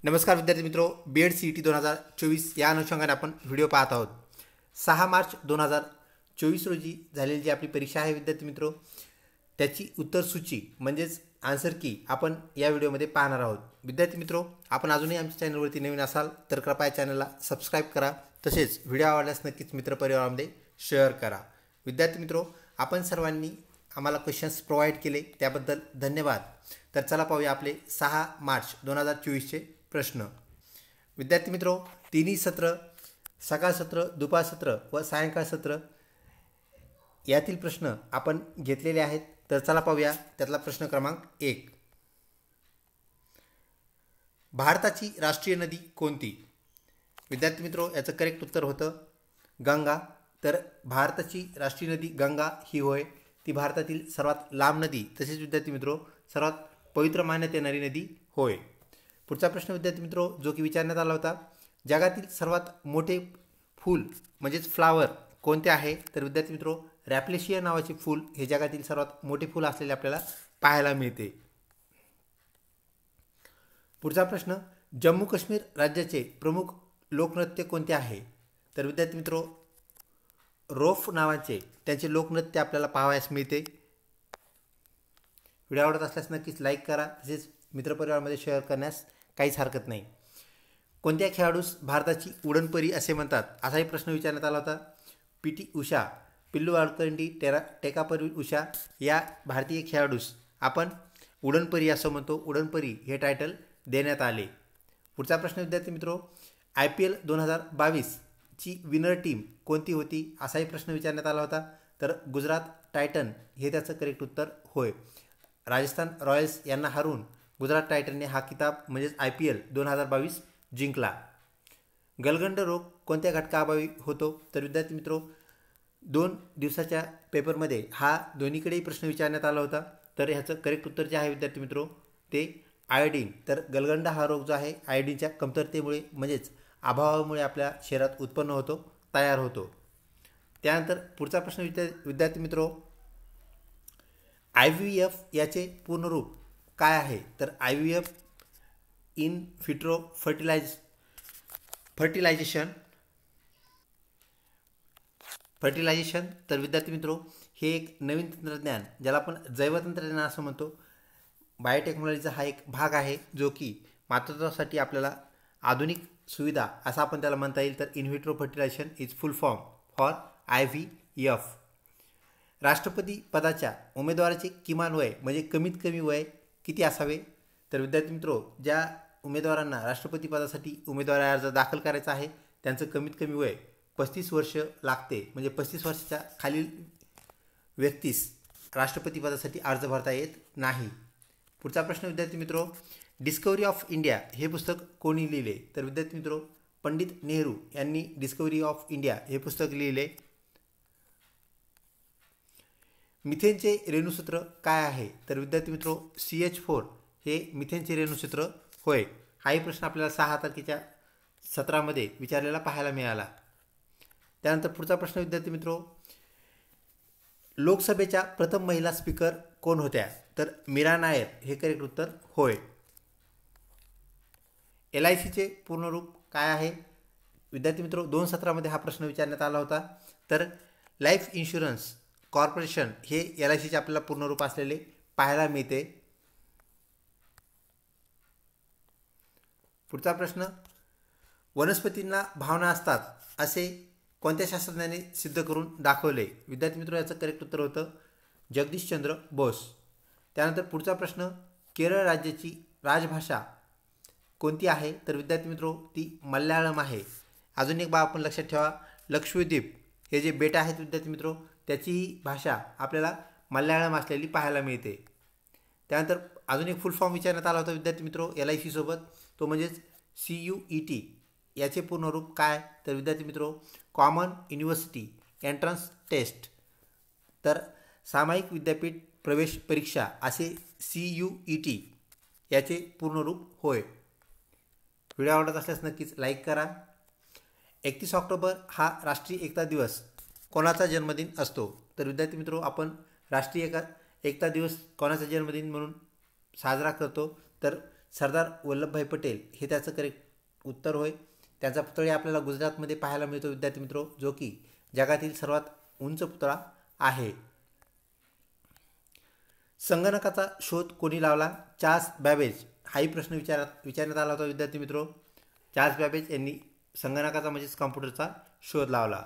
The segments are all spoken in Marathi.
नमस्कार विद्यार्थी मित्रों, बीएड CET 2024 या अनुषंगाने आपण व्हिडिओ पाहत आहोत। 6 मार्च 2024 रोजी झालेली जी आपली परीक्षा आहे विद्यार्थी मित्रों, त्याची उत्तर सूची म्हणजेच आन्सर की आपण या व्हिडिओमध्ये पाहणार आहोत। विद्यार्थी मित्रों, आपण अजूनही आमच्या चॅनलवरती नवीन असाल तर कृपया चॅनलला सबस्क्राइब करा, तसेच व्हिडिओ आवडल्यास नक्कीच मित्रपरिवारामध्ये शेअर करा। विद्यार्थी मित्रों, आपण सर्वांनी आम्हाला क्वेश्चन्स प्रोव्हाइड केले त्याबद्दल धन्यवाद। तर चला पाहूया आपले 6 मार्च 2024 चे प्रश्न। विद्यार्थी मित्रों, तिन्ही सत्र, सकाळ सत्र, दुपार सत्र व सायंकाळ सत्र यातील प्रश्न आपण घेतलेले आहेत। तर चला पाहूया त्यातला प्रश्न क्रमांक 1। भारताची राष्ट्रीय नदी कोणती? विद्यार्थी मित्रों, याचं करेक्ट उत्तर होतं गंगा। तर भारताची राष्ट्रीय नदी गंगा ही होय, ती भारतातील सर्वात लांब नदी तसेच विद्यार्थी मित्रों सर्वात पवित्र मानण्यात येणारी नदी होय। पुढचा प्रश्न विद्यार्थी मित्रों जो की विचारण्यात आला होता, जगातील सर्वात मोठे फूल म्हणजेच फ्लावर कोणते आहे? तर विद्यार्थी मित्रों रॅप्लेशिया नावाचे फूल हे जगातील सर्वात मोठे फूल असलेले आपल्याला पाहायला मिळते। पुढचा प्रश्न, जम्मू काश्मीर राज्याचे प्रमुख लोकनृत्य कोणते आहे? तर विद्यार्थी मित्रों रोफ नावाचे त्यांचे लोकनृत्य आपल्याला पाहावयास मिळते। व्हिडिओ आवडत असल्यास नक्कीच लाईक करा, तसेच मित्रपरिवारामध्ये शेअर करण्यास काहीच हरकत नाही। कोणत्या खेळाडूस भारताची उडणपरी असे म्हणतात? असाही प्रश्न विचारण्यात आला होता। PT उषा, पिल्लू वाळकंडी, टेकापरी उषा या भारतीय खेळाडूस आपण उडणपरी असं म्हणतो। उडणपरी हे टायटल देण्यात आले। पुढचा प्रश्न विद्यार्थी मित्रों, IPL 2022 ची विनर टीम कोणती होती? असाही प्रश्न विचारण्यात आला होता। तर गुजरात टायटन हे त्याचं करेक्ट उत्तर होय। राजस्थान रॉयल्स यांना हरवून गुजरात टायटनने हा किताब म्हणजेच IPL 2022 जिंकला। गलगंड रोग कोणत्या घटकाअभावी होतो? तर विद्यार्थी मित्रों 2 दिवसाच्या पेपरमध्ये हा दोन्हीकडेही प्रश्न विचारण्यात आला होता। तर ह्याचं करेक्ट उत्तर जे आहे विद्यार्थी मित्रों ते आयोडीन। तर गलगंडा हा रोग जो आहे आयोडीनच्या कमतरतेमुळे म्हणजेच अभावामुळे आपल्या शरीरात उत्पन्न होतो, तयार होतो। त्यानंतर पुढचा प्रश्न विद्यार्थी मित्रों, IVF याचे पूर्ण रूप काय आहे? तर IVF इन विट्रो फर्टिलायझेशन। तर विद्यार्थी मित्रों हे एक नवीन तंत्रज्ञान ज्याला आपण जैवतंत्रज्ञान असं म्हणतो, बायोटेक्नॉलॉजीचा हा एक भाग आहे जो की मातृत्वासाठी आपल्याला आधुनिक सुविधा असं आपण त्याला म्हणता येईल। तर in vitro fertilisation is full form for IVF। राष्ट्रपती पदाच्या उमेदवाराचे किमान वय म्हणजे कमीत कमी वय किती असावे? तर विद्यार्थी मित्रों ज्या उमेदवारांना राष्ट्रपती पदासाठी उमेदवारी अर्ज दाखल करायचा आहे त्यांचं कमीत कमी वय 35 वर्ष लागते। म्हणजे 35 वर्षाच्या खालील व्यक्तीस राष्ट्रपती पदासाठी अर्ज भरता येत नाही। पुढचा प्रश्न विद्यार्थी मित्रों, डिस्कवरी ऑफ इंडिया हे पुस्तक कोणी लिहिले? तर विद्यार्थी मित्रों पंडित नेहरू यांनी डिस्कवरी ऑफ इंडिया हे पुस्तक लिहिले। मिथेनचे रेणुसूत्र काय आहे? तर विद्यार्थी मित्रों CH4 हे मिथेनचे रेणुसूत्र होय। हाही प्रश्न आपल्याला 6 तारखेच्या सत्रामध्ये विचारलेला पाहायला मिळाला। त्यानंतर पुढचा प्रश्न विद्यार्थी मित्रों, लोकसभेच्या प्रथम महिला स्पीकर कोण होत्या? तर मीरा नायर हे करेक्ट उत्तर होय। LICचे पूर्ण रूप काय आहे? विद्यार्थी मित्रों 2 सत्रामध्ये हा प्रश्न विचारण्यात आला होता। तर लाईफ इन्शुरन्स कॉर्पोरेशन हे LICचे आपल्याला पूर्ण रूप असलेले पाहायला मिळते। पुढचा प्रश्न, वनस्पतींना भावना असतात असे कोणत्या शास्त्रज्ञाने सिद्ध करून दाखवले? विद्यार्थी मित्रों याचं करेक्ट उत्तर होतं जगदीशचंद्र बोस। त्यानंतर पुढचा प्रश्न, केरळ राज्याची राजभाषा कोणती आहे? तर विद्यार्थी मित्रों ती मल्याळम आहे। अजून एक बाब आपण लक्षात ठेवा, लक्षद्वीप हे जे बेट आहेत विद्यार्थी मित्रों त्याचीही भाषा आपल्याला मल्याळम असलेली पाहायला मिळते। त्यानंतर अजून एक फुल फॉर्म विचारण्यात आला होता विद्यार्थी मित्रों LIC सोबत, तो म्हणजेच CUET याचे पूर्ण रूप काय? तर विद्यार्थी मित्रों कॉमन युनिव्हर्सिटी एंट्रन्स टेस्ट। तर सामायिक विद्यापीठ प्रवेश परीक्षा असे CUET याचे पूर्ण रूप होय। व्हिडिओ आवडत असल्यास नक्कीच लाईक करा। 31 ऑक्टोबर हा राष्ट्रीय एकता दिवस कोणाचा जन्मदिन असतो? तर विद्यार्थी मित्रों आपण राष्ट्रीय एकता दिवस कोणाचा जन्मदिन म्हणून साजरा करतो? तर सरदार वल्लभभाई पटेल हे त्याचं करेक्ट उत्तर होय. त्यांचा पुतळा आपल्याला गुजरातमध्ये पाहायला मिळतो विद्यार्थी मित्रो, जो की जगातील सर्वात उंच पुतळा आहे. संगणकाचा शोध कोणी लावला? Charles Babbage. हाही प्रश्न विचारण्यात आला होता विद्यार्थी मित्रो. चार्ल्स बॅबेज यांनी संगणकाचा म्हणजेच कॉम्प्युटरचा शोध लावला.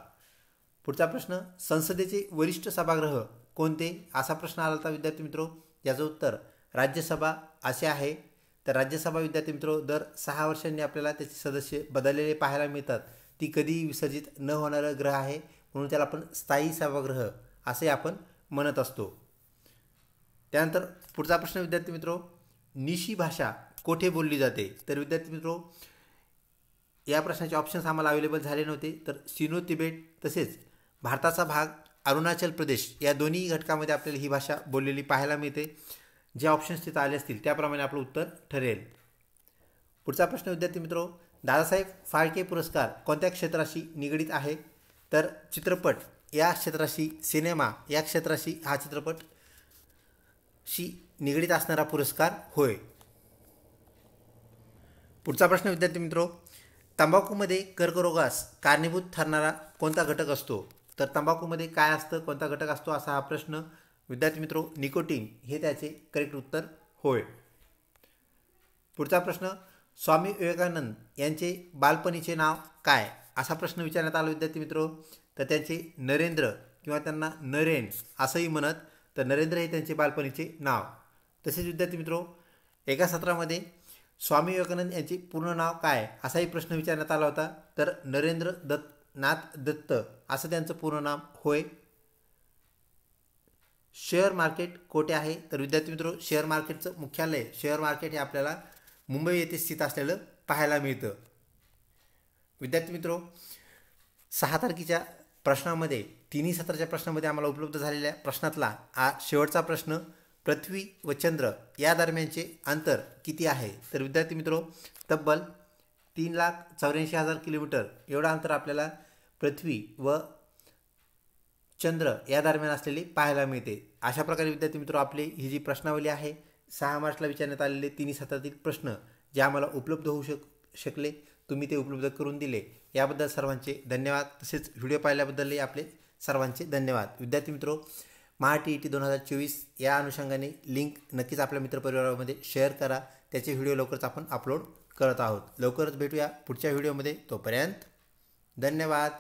पुढचा प्रश्न, संसदेचे वरिष्ठ सभागृह कोणते? असा प्रश्न आला होता विद्यार्थी मित्रो. याचं उत्तर राज्यसभा असे आहे. तर राज्यसभा विद्यार्थी मित्रो दर 6 वर्षांनी आपल्याला त्याचे सदस्य बदललेले पाहायला मिळतात. ती कधीही विसर्जित न होणारं ग्रह आहे, म्हणून त्याला आपण स्थायी सभागृह असे आपण म्हणत असतो. त्यानंतर पुढचा प्रश्न विद्यार्थी मित्रो, निशी भाषा कोठे बोलली जाते? तर विद्यार्थी मित्रो या प्रश्नाचे ऑप्शन्स आम्हाला अवेलेबल झाले नव्हते. तर सिनो तिबेट तसेच भारताचा भाग अरुणाचल प्रदेश या दोन्ही घटकामध्ये आपल्याला ही भाषा बोललेली पाहायला मिळते. जे ऑप्शन्स तिथं आले असतील त्याप्रमाणे आपलं उत्तर ठरेल. पुढचा प्रश्न विद्यार्थी मित्रो, दादासाहेब फाळके पुरस्कार कोणत्या क्षेत्राशी निगडीत आहे? तर चित्रपट या क्षेत्राशी, सिनेमा या क्षेत्राशी हा चित्रपटशी निगडीत असणारा पुरस्कार होय. पुढचा प्रश्न विद्यार्थी मित्रो, तंबाखूमध्ये कर्करोगास कारणीभूत ठरणारा कोणता घटक असतो? तर तंबाखूमध्ये काय असतं, कोणता घटक असतो असा हा प्रश्न विद्यार्थी मित्रो, निकोटीन हे त्याचे करेक्ट उत्तर होय. पुढचा प्रश्न, स्वामी विवेकानंद यांचे बालपणीचे नाव काय? असा प्रश्न विचारण्यात आला विद्यार्थी मित्रो. तर त्यांचे नरेंद्र किंवा त्यांना नरेन असंही म्हणत. तर नरेंद्र हे त्यांचे बालपणीचे नाव. तसेच विद्यार्थी मित्रो एका सत्रामध्ये स्वामी विवेकानंद यांचे पूर्ण नाव काय असाही प्रश्न विचारण्यात आला होता. तर नरेंद्र नाथ दत्त असं त्यांचं पूर्ण नाव होय. शेअर मार्केट कोठे आहे? तर विद्यार्थी मित्रो शेअर मार्केटचं मुख्यालय, शेअर मार्केट हे आपल्याला मुंबई येथे स्थित असलेलं पाहायला मिळतं. विद्यार्थी मित्रो 6 तारखेच्या प्रश्नामध्ये, तिन्ही सत्राच्या प्रश्नामध्ये आम्हाला उपलब्ध झालेल्या प्रश्नातला हा शेवटचा प्रश्न, पृथ्वी व चंद्र या दरम्यानचे अंतर किती आहे? तर विद्यार्थी मित्रो तब्बल 3,84,000 किलोमीटर एवढं अंतर आपल्याला पृथ्वी व चंद्र या दरम्यान असलेले पाहायला मिळते. अशा प्रकारे विद्यार्थी मित्रो आपली ही जी प्रश्नावली आहे 6 मार्चला विचारण्यात आलेले तिन्ही सत्रातील प्रश्न जे आम्हाला उपलब्ध होऊ शकले, तुम्ही ते उपलब्ध करून दिले याबद्दल सर्वांचे धन्यवाद. तसेच व्हिडिओ पाहिल्याबद्दलही आपले सर्वांचे धन्यवाद. विद्यार्थी मित्रो महाटीईटी 2024 या अनुषंगाने लिंक नक्कीच आपल्या मित्रपरिवारामध्ये शेअर करा. त्याचे व्हिडिओ लवकरच आपण अपलोड करत आहोत. लवकरच भेटूया पुढच्या व्हिडिओमध्ये. तोपर्यंत धन्यवाद.